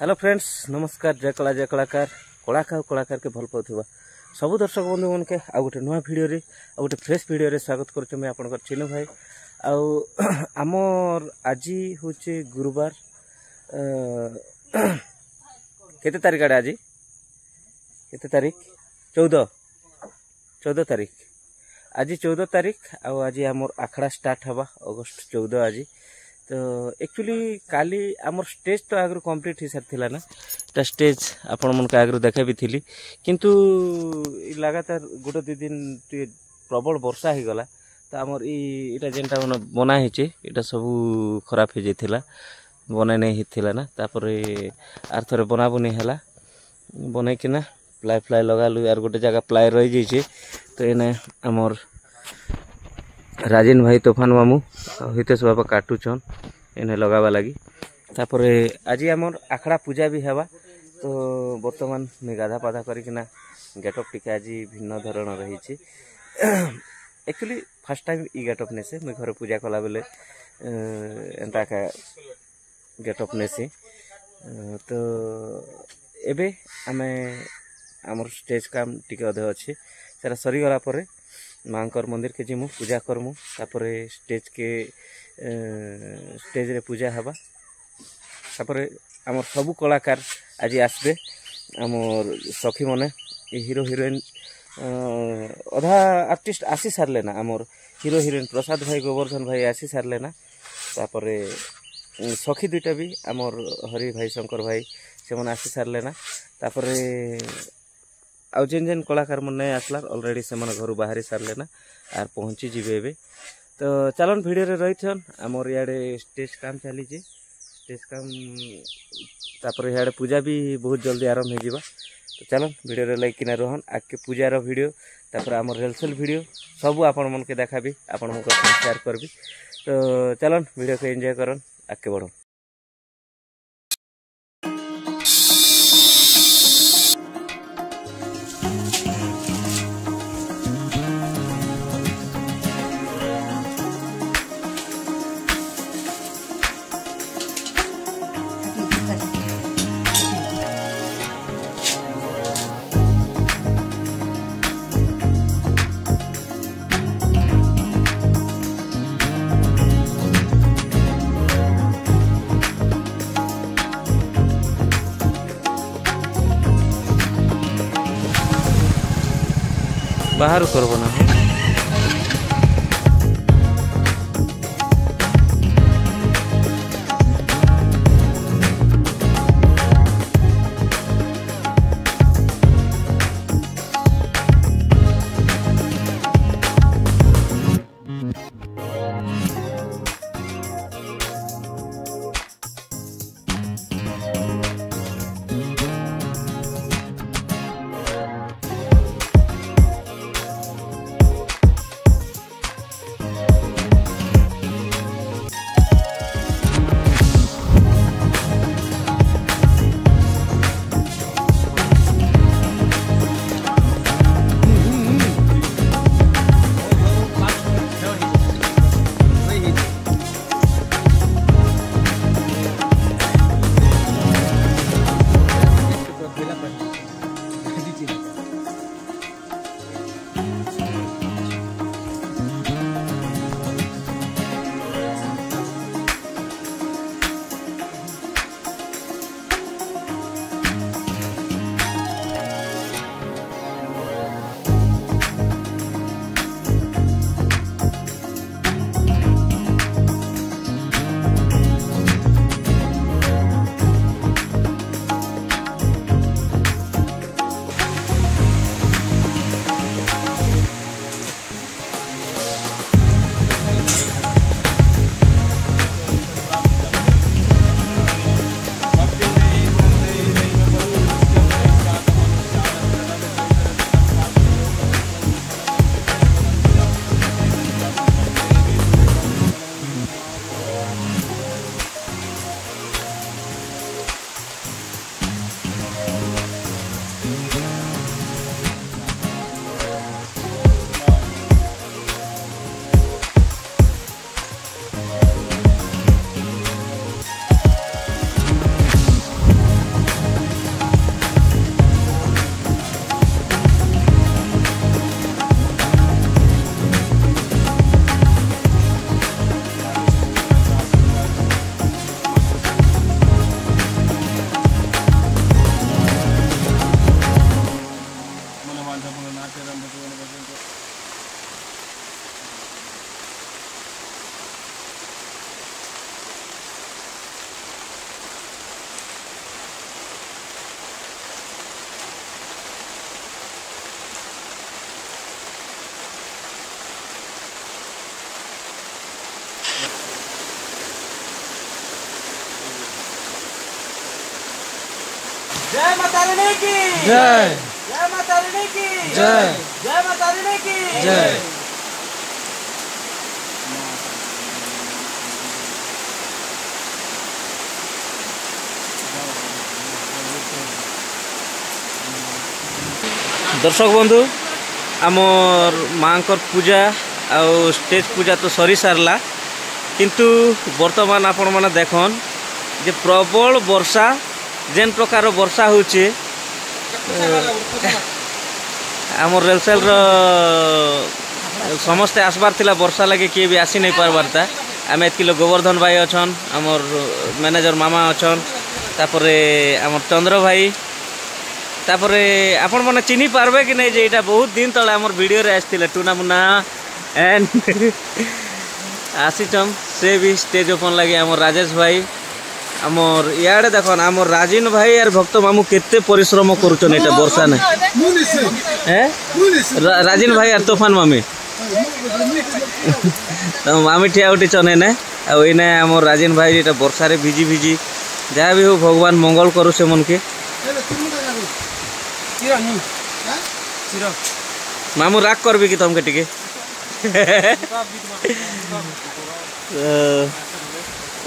Hello friends नमस्कार जय कला जय कलाकार कलाकार के भल पाउथिबा सब दर्शक बंधु मन के आ गोटे नुआ वीडियो रे आ गोटे फ्रेश वीडियो रे स्वागत करछु मैं आपन चिन्ह भाई आमर आज होचे गुरुवार केते तारीख आड़े आज केते तारीख 14 तारीख आज 14 तारीख आज आमर आखड़ा स्टार्ट हवा अगस्त 14 आज तो एक्चुअली काली आमर स्टेज तो आगु कंप्लीट हो सारी ना ता स्टेज आपण मन आगु देखा भी थी किंतु लगातार गोटे दु दिन प्रबल वर्षा हो गला तो आमर इटा जेनटा बना है सब खराब हो जाता बना नहीं होता ना तापर आर थोड़े बना बुनी है बनईकिना प्लाय फ्लाय लगालु आर गोटे जगह प्लाय रही जाइए तो एने आमर राजेन भाई तोफान मामू हितेश बाबा काटुचन इन्हें लगावा लगी तापर आज आमर आखड़ा पूजा भी हवा तो बर्तमान मैं गाधा पाधा करना गेटअप टिके आज भिन्न धरण रही एक्चुअली फर्स्ट टाइम ई गेटअप नेसे मैं घर पूजा कला बेले एंता का गेटअप नेसी तो एबे आमे आमर स्टेज काम टिके अधे अच्छे सेरा सरी गला परे मांकर मंदिर के जीमु पूजा करमु तापर स्टेज रे पूजा हवा तापर आमर सबु कलाकार आज आसबे आमर सखी मने हीरो हीरोइन अधा आर्टिस्ट आसी सारले ना आमर हीरो हीरोइन प्रसाद भाई गोवर्धन भाई आसी सारले ना तापर सखी दुईटा भी आमर हरि भाई शंकर भाई से मन आसी सारले ना तापर आउ जेन जेन कलाकार मन नहीं आसला ऑलरेडी से मन घर बाहरी सारले ना आर पहुँची जीवे एबे तो चलन वीडियो रे रही थन आमर याडे स्टेज काम चली स्टेज काम तापर याडे पूजा भी बहुत जल्दी आरंभ हो जिबा तो चलन वीडियो रे लाइक किना रहन आके पूजार वीडियो तापर आमर रिहर्सल वीडियो सब आपन मन के देखाबी आपन मन को शेयर करबी तो चलन वीडियो को एंजॉय करन आके बढ़ो। बाहर करबो ना जय माता रानी की जय जय माता रानी की जय जय माता रानी की जय। दर्शक बंधु आमर माँ पूजा आउ स्टेज पूजा तो सरी सारला किंतु वर्तमान आपण मैंने देखन जे प्रबल वर्षा जेन प्रकार वर्षा होचे आमर रेलसेल समस्ते आसबार थिला वर्षा लगे किए भी आसी नहीं पारबारता आम एत किलो गोवर्धन भाई अच्छन आमर मैनेजर मामा अच्छन तापरे आमर चंद्र भाई तापरे आपण मैंने चिन्ह पार्बे कि नहीं जे एटा बहुत दिन तले आमर वीडियो रे आस्थिले टूना मुना एंड आसीचम से भी स्टेज ओपन लगे आमर राजेश भाई आमर इे देखन आमर राजीन भाई यार भक्त मामू केते परिश्रम करुचन एटा वर्षा ने राजीन भाई यार तूफान मामी तो मामी ठिया उठी चने ने आने आमर राजीन भाई एटा वर्षा रे भिजी भिजी जहाँ भी हो भगवान मंगल करू से मन के मामू राग करबी कि तुमके टिके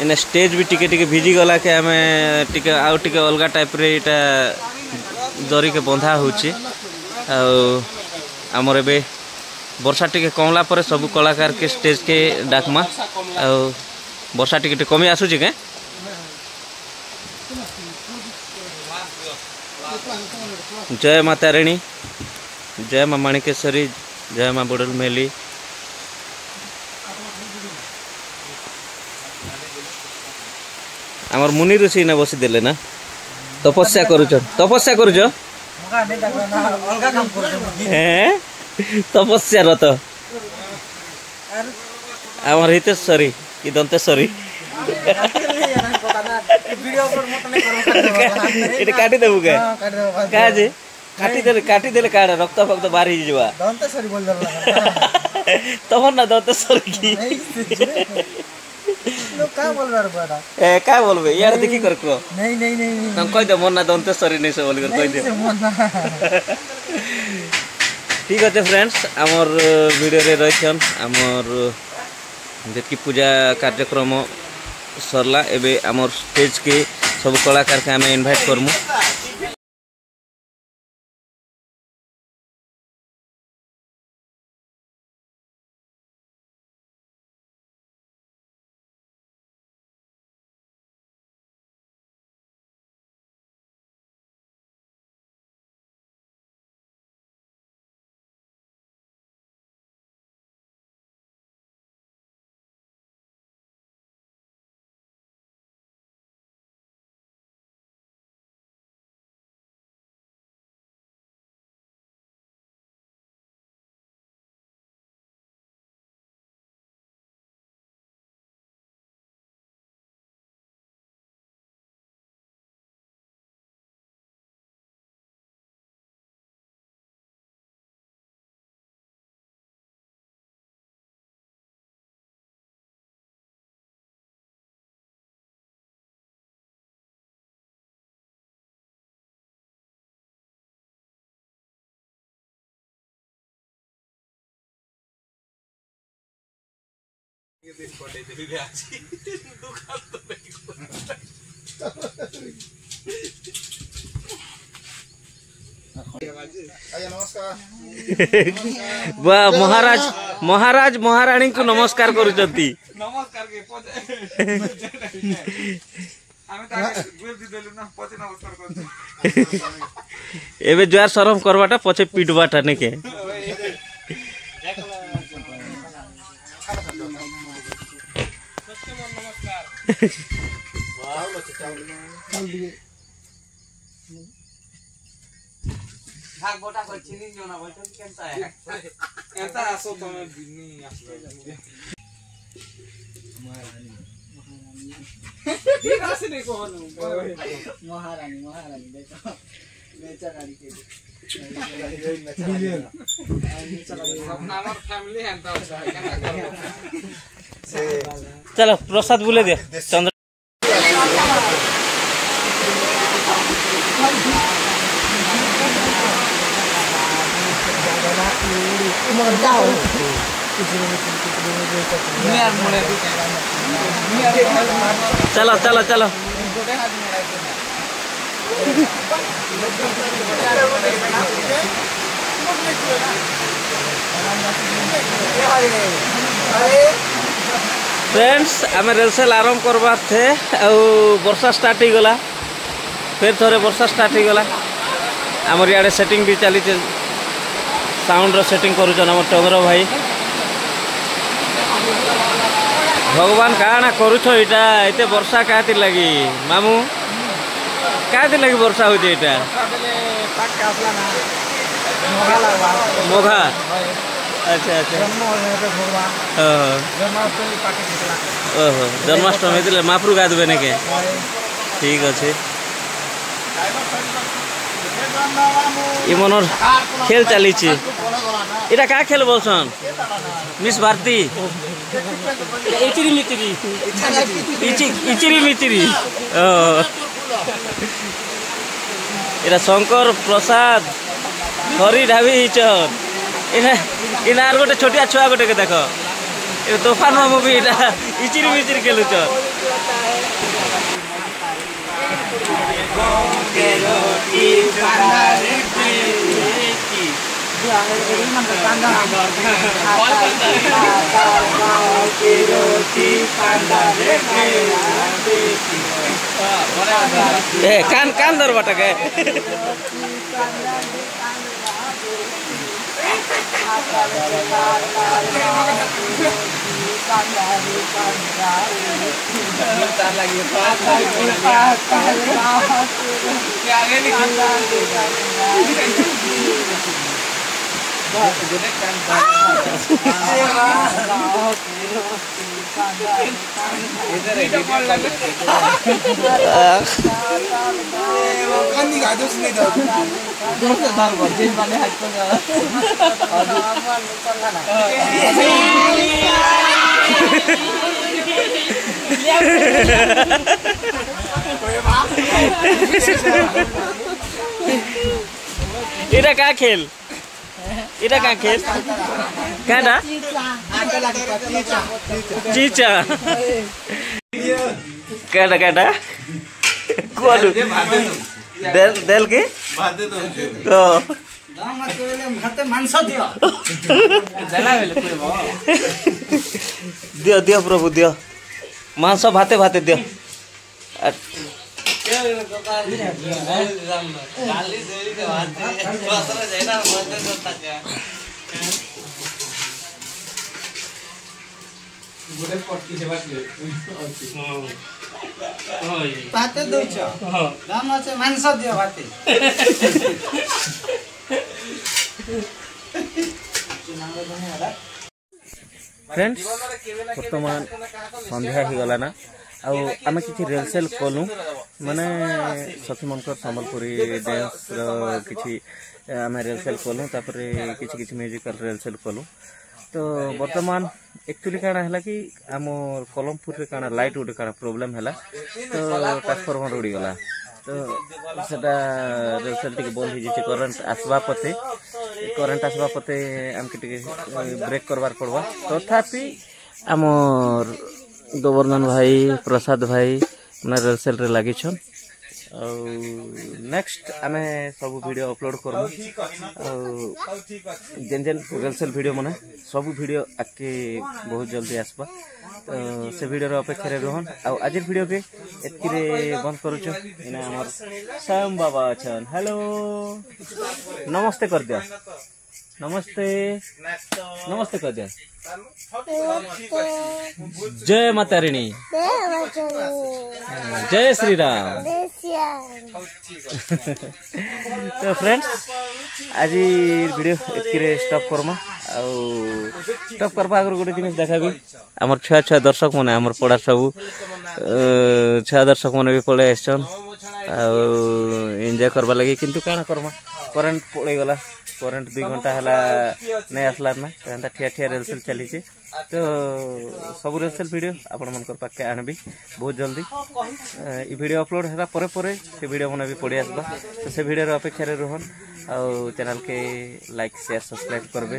इने स्टेज भी टिके टिके भिजी गला के आमे टिके आउ टिके अलगा टाइप रे इटा दरी के बंधा होची आमर एबे वर्षा टिके कमला पर सब कलाकार के स्टेज के डाकमा आ वर्षा टिके कमी आसुची के जय माता रानी जय माँ माणिकेश्वरी जय माँ बुडल मेली आमर मुनि ऋषि ने बसी देले ना तपस्या करुच तपस्या रत आमर हितेश्वरी कि दंतेश्वरी काटी देबू क्या जे काटी देले काड़ा रक्त फक्त बाहर ही जवा दंतेश्वरी बोल दला तमन ना दंतेश्वरी की लोग का बोल रहा बेटा ए का बोलबे यार देखी कर को नहीं नहीं नहीं हम कह दे मोर ना दंतेश्वरी नहीं से बोल कर कह दे ठीक है फ्रेंड्स आमर वीडियो रे रहिछन आमर जेतकी पूजा कार्यक्रम सरला एबे आमर स्टेज के सब कलाकार के आम इनवाइट करमु वाह महाराज महाराज महारानी को नमस्कार करुचंती नमस्कार के एबे जुआर शरम करवाटा पछे पिटवाटा ने के भाग बोटा को चिनी जोना बोलछन केनता है एता आसो तमे बिनी आसले महारानी ठीक आसे नहीं को महारानी महारानी देखो बेचारी के चलो प्रसाद बोले दे चंद्र चलो चलो चलो फ्रेंड्स आम रेलसेल आरंभ करवार थे वर्षा स्टार्ट हो गला फिर थोड़े वर्षा स्टार्ट हो गला आमर इे सेटिंग भी चली साउंड रो सेटिंग करुचन आम टंगर भाई भगवान काना करुछ इटा एते वर्षा काती लगी मामू काती लगी वर्षा होती इटा मोघा अच्छा अच्छा ओहो जन्माष्टमी महाप्रभु गाधबे ना के ठीक अच्छे ये मनोर खेल चली इटा क्या खेल बोलसन मिस भारती इचिरी मिचिरी इचिरी मिचिरी इटा शंकर प्रसाद हरी ढाबी इना गोटे छोटिया छुआ गोटे के देख तोफान मामू भी इटा इचिरी मिचिरी खेलुच कान कान दर बटक है इटा का खेल इटा का खेल काटा चीचा काटा काटा कोडू देल के तो दियो दियो प्रभु दियो मांस भाते भाते दियो भाते दोछ दाम আছে মাংস দিও ভাতে फ्रेंड्स वर्तमान संध्या हो गला ना आम कि रिहर्सल कलु माने सखी मनकर संबलपुरी डांस कि आम रिहर्सल कलु कि म्यूजिकल रिहर्सल कलु तो वर्तमान एक्चुअली काना है कि आम कलमपुर रे काना लाइट गोटे काना प्रोब्लेम है तो ट्रांसफॉर्मर उड़ी गला तो सेटा रिहर्सल टिके बंद हो जाए करंट आसवा पते करंट आसवा पते आमके टिके ब्रेक करवार पड़वा तथापि आमर गोवर्धन भाई प्रसाद भाई मैंने रिहर्सल रे लगी छन नेक्स्ट आमे सब वीडियो अपलोड करमु जेन जेन रिहर्सल वीडियो माने सब वीडियो आके बहुत जल्दी आसबा तो से वीडियो रो अपेक्षा रे रहन आज वीडियो के एतकी रे बंद करूछु इना हमर श्याम बाबा छन हेलो नमस्ते कर दिया नमस्ते नमस्ते कर दिया जय माता रानी जय श्री राम तो फ्रेंड्स आज वीडियो एतकी स्टॉप करमा स्टॉप करबा आगर गोटे जिनिस देखाबी हमर छुआ छुआ दर्शक माने हमर पड़ा सब छुआ दर्शक माने भी पळे आछन एंजॉय करबा लगी किंतु काना करमा करंट पळे गला करंट 2 घंटा हला नहीं आसला ना ठिया ठिया रिहर्सल चली तो सब रियल वीडियो आपण मन पाखे आनबी बहुत जल्दी ये वीडियो अपलोड है पर से वीडियो मन भी पड़ी आसबा तो से वीडियो अपेक्षा रुहन आउ चैनल के लाइक शेयर सब्सक्राइब करबे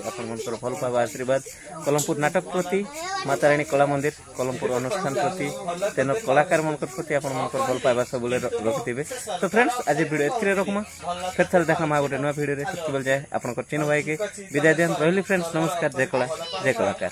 आपण मन भल पावा आशीर्वाद कलमपुर नाटक प्रति माता रानी कला मंदिर कलमपुर अनुष्ठान प्रति तेन कलाकार मन प्रति आपण मन भल पावा सब रखिथे। तो फ्रेंड्स आज वीडियो एथरे रखमा फिर थर देखा गोटे नुआ वीडियो रे जाए आपण चिन्ह भाई के विदाय दियन रही फ्रेंड्स नमस्कार जय कला जय कलाकार।